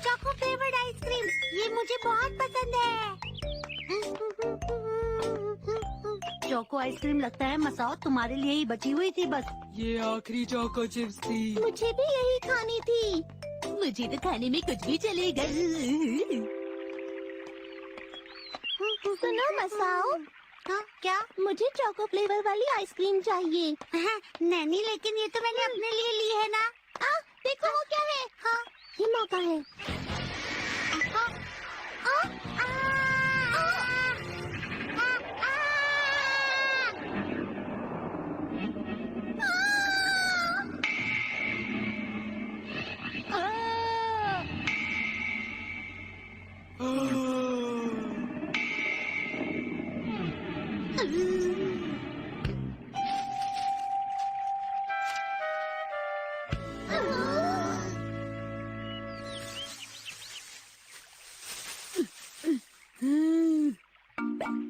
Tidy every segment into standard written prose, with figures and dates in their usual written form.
Choco flavoured ice cream, ये मुझे बहुत पसंद है। चोको आइसक्रीम लगता है मसाओ तुम्हारे लिए ही बची हुई थी बस। ये आखिरी चोको चिप्स थी। मुझे भी यही खानी थी। मुझे तो खाने में कुछ भी चलेगा। सुनो मसाओ। हाँ क्या? मुझे चॉको फ्लेवर वाली आइसक्रीम चाहिए। नैनी, लेकिन ये तो मैंने अपने लिए ली है ना। देखो वो क्या है। हाँ, ये मौका है।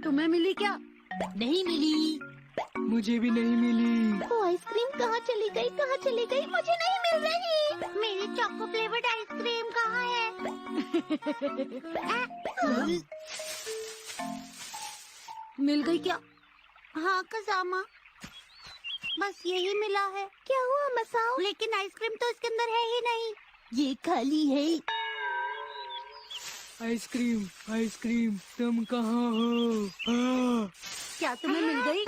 तुम्हें मिली क्या? नहीं मिली। मुझे भी नहीं मिली। वो आइसक्रीम कहाँ चली गई? कहाँ चली गई? मुझे नहीं मिल रही। मेरी चॉको फ्लेवर्ड आइसक्रीम कहाँ है? मिल गई क्या? हाँ कज़ामा, बस यही मिला है। क्या हुआ मसाओ? लेकिन आइसक्रीम तो इसके अंदर है ही नहीं। ये खाली है। आइसक्रीम, आइसक्रीम, तुम कहाँ हो? क्या तुम्हें मिल गई?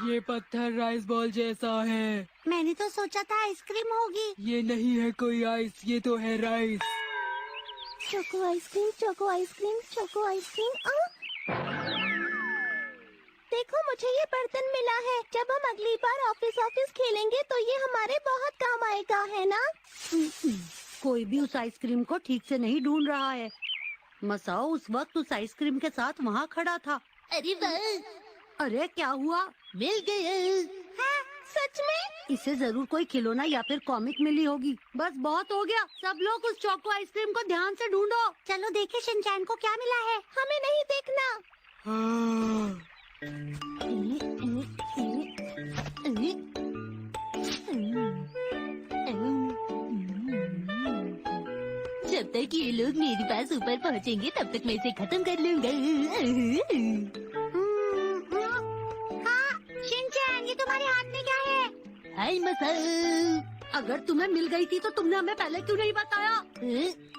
ये पत्थर राइस बॉल जैसा है। मैंने तो सोचा था आइसक्रीम होगी। ये नहीं है कोई आइस, ये तो है rice. Choco ice cream, choco ice cream, choco ice cream. देखो मुझे ये बर्तन मिला है। जब हम अगली बार ऑफिस खेलेंगे तो ये हमारे बहुत काम आएगा, है ना? कोई भी उस आइसक्रीम को ठीक से नहीं ढूंढ रहा है। मसाओ उस वक्त उस आइसक्रीम के साथ वहाँ खड़ा था। अरे वाह! अरे क्या हुआ? मिल गया। हाँ, सच में? इसे जरूर कोई खिलौना या फिर कॉमिक मिली होगी। बस बहुत हो गया। सब लोग उस चोको आइसक्रीम को ध्यान से ढूंढो। चलो देखे शिनचैन को क्या मिला है। हमें नहीं देखना। हाँ। जब तक ये लोग मेरे पास ऊपर पहुँचेंगे तब तक मैं इसे खत्म कर लूंगा। हाँ शिनचैन, ये तुम्हारे हाथ में क्या है? हाय मसाओ, अगर तुम्हें मिल गई थी तो तुमने हमें पहले क्यों नहीं बताया?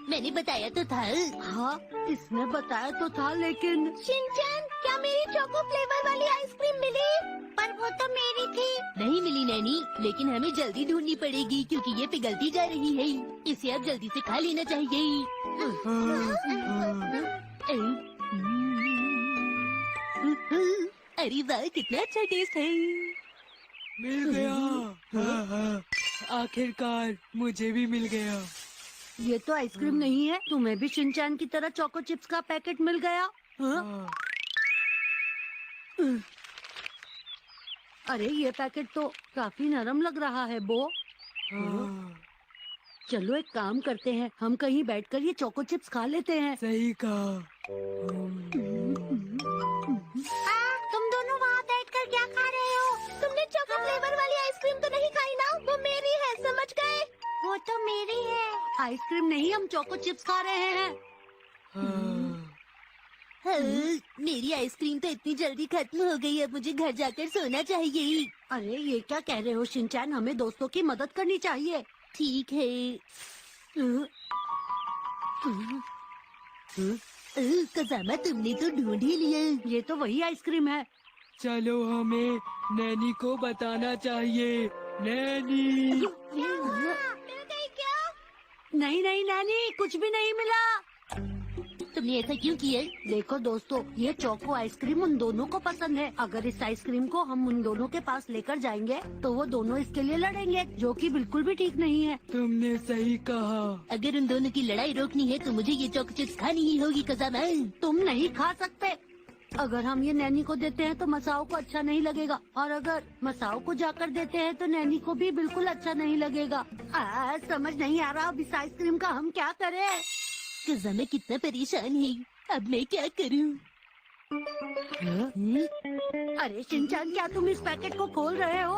मैंने बताया तो था। हाँ, इसने बताया तो था, लेकिन शिनचैन, क्या मेरी चोको फ्लेवर वाली आइसक्रीम मिली? पर वो तो मेरी थी। नहीं मिली नैनी, लेकिन हमें जल्दी ढूंढनी पड़ेगी क्योंकि ये पिघलती जा रही है। इसे अब जल्दी से खा लेना चाहिए। अरे वाह, कितना अच्छा टेस्ट है। मिल गया। हाँ, हाँ। आखिरकार मुझे भी मिल गया। ये तो आइसक्रीम नहीं है। तुम्हें भी शिनचैन की तरह चोको चिप्स का पैकेट मिल गया। हाँ? हाँ। अरे ये पैकेट तो काफी नरम लग रहा है बो। हाँ। चलो एक काम करते हैं, हम कहीं बैठकर ये चोको चिप्स खा लेते हैं। सही कहा। तुम दोनों वहाँ बैठकर क्या खा रहे हो? तुमने चोको फ्लेवर वाली आइसक्रीम तो नहीं खाई ना? वो मेरी है, समझ गए? वो तो मेरी है। आइसक्रीम नहीं, हम चोको चिप्स खा रहे हैं। हाँ। मेरी आइसक्रीम तो इतनी जल्दी खत्म हो गई, अब मुझे घर जाकर सोना चाहिए। अरे ये क्या कह रहे हो शिनचैन, हमें दोस्तों की मदद करनी चाहिए। ठीक है। कज़ामा, तुमने तो ढूंढ ही लिया। ये तो वही आइसक्रीम है। चलो हमें नैनी को बताना चाहिए। नैनी। मिल गई क्या? नहीं नहीं नानी, कुछ भी नहीं मिला। तुमने ऐसा क्यों किया? देखो दोस्तों, ये चोको आइसक्रीम उन दोनों को पसंद है। अगर इस आइसक्रीम को हम उन दोनों के पास लेकर जाएंगे तो वो दोनों इसके लिए लड़ेंगे, जो कि बिल्कुल भी ठीक नहीं है। तुमने सही कहा। अगर उन दोनों की लड़ाई रोकनी है तो मुझे ये चोको चिप्स खानी ही होगी कज़ामा। तुम नहीं खा सकते। अगर हम ये नैनी को देते हैं तो मसाओ को अच्छा नहीं लगेगा, और अगर मसाओ को जाकर देते हैं तो नैनी को भी बिल्कुल अच्छा नहीं लगेगा। समझ नहीं आ रहा अब इस आइसक्रीम का हम क्या करें। कज़ामा कितना परेशान है, अब मैं क्या करूं? अरे शिनचान, क्या तुम इस पैकेट को खोल रहे हो?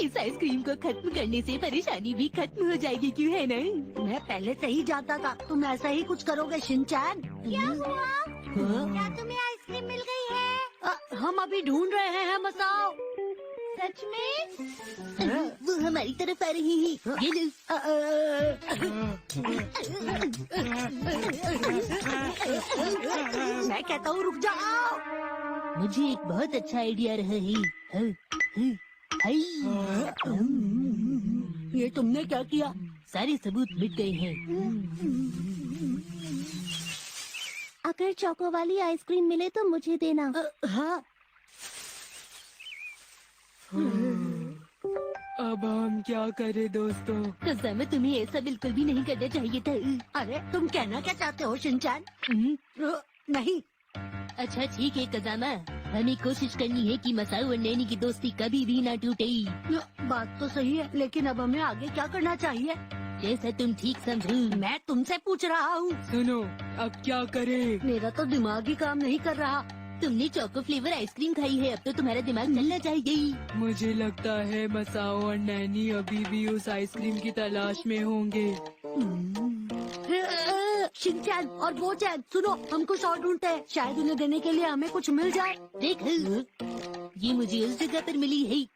इस आइसक्रीम को खत्म करने से परेशानी भी खत्म हो जाएगी, क्यों है ना? मैं पहले से ही जानता था तुम ऐसा ही कुछ करोगे शिनचान। क्या हुआ? क्या तुम्हें आइसक्रीम मिल गई है? हम अभी ढूंढ रहे हैं मसाओ। सच में? वो हमारी तरफ आ रही है। ये लो। मैं कहता हूँ रुक जाओ। मुझे एक बहुत अच्छा आइडिया रहा है। ये तुमने क्या किया? सारे सबूत मिट गए हैं। अगर चोको वाली आइसक्रीम मिले तो मुझे देना। हाँ। अब हम क्या करें दोस्तों? कसामा, तुम्हें ऐसा बिल्कुल भी नहीं करना चाहिए था। अरे तुम कहना क्या चाहते हो शिनचान? नहीं। अच्छा ठीक है कसामा, हमें कोशिश करनी है कि मसाओ और नैनी की दोस्ती कभी भी ना टूटे। बात तो सही है, लेकिन अब हमें आगे क्या करना चाहिए? जैसा तुम ठीक समझो। मैं तुमसे पूछ रहा हूँ। सुनो, अब क्या करें? मेरा तो दिमाग ही काम नहीं कर रहा। तुमने चोको फ्लेवर आइसक्रीम खाई है, अब तो तुम्हारा दिमाग चलना चाहिए। मुझे लगता है मसाओ और नैनी अभी भी उस आइसक्रीम की तलाश में होंगे। शिनचान और बोचैन, सुनो, हम कुछ और ढूंढते हैं। शायद उन्हें देने के लिए हमें कुछ मिल जाए। देख, ये मुझे उस जगह पर मिली है।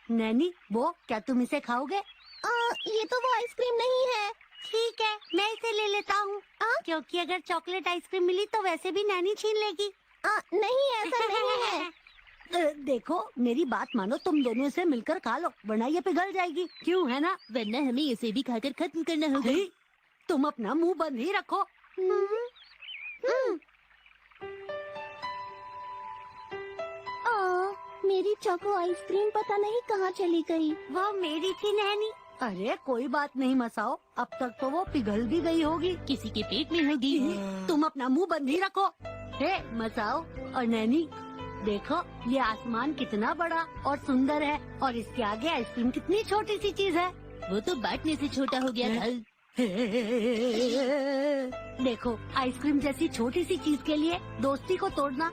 नैनी, वो क्या तुम इसे खाओगे? ये तो वो आइसक्रीम नहीं है। ठीक है, मैं इसे ले लेता हूँ, क्योंकि अगर चॉकलेट आइसक्रीम मिली तो वैसे भी नैनी छीन लेगी। नहीं, ऐसा नहीं है। देखो, मेरी बात मानो, तुम दोनों इसे मिलकर खा लो, वरना ये पिघल जाएगी। क्यों, है ना? वरना हमें इसे भी खाकर खत्म करना होगा। तुम अपना मुंह बंद ही रखो। मेरी चोको आइसक्रीम पता नहीं कहाँ चली गई। वो मेरी थी नैनी। अरे कोई बात नहीं मसाओ, अब तक तो वो पिघल भी गई होगी। किसी के पेट में होगी। तुम अपना मुंह बंद ही रखो। हे मसाओ और नैनी, देखो ये आसमान कितना बड़ा और सुंदर है, और इसके आगे आइसक्रीम कितनी छोटी सी चीज है। वो तो बांटने से छोटा हो गया था। देखो, आइसक्रीम जैसी छोटी सी चीज के लिए दोस्ती को तोड़ना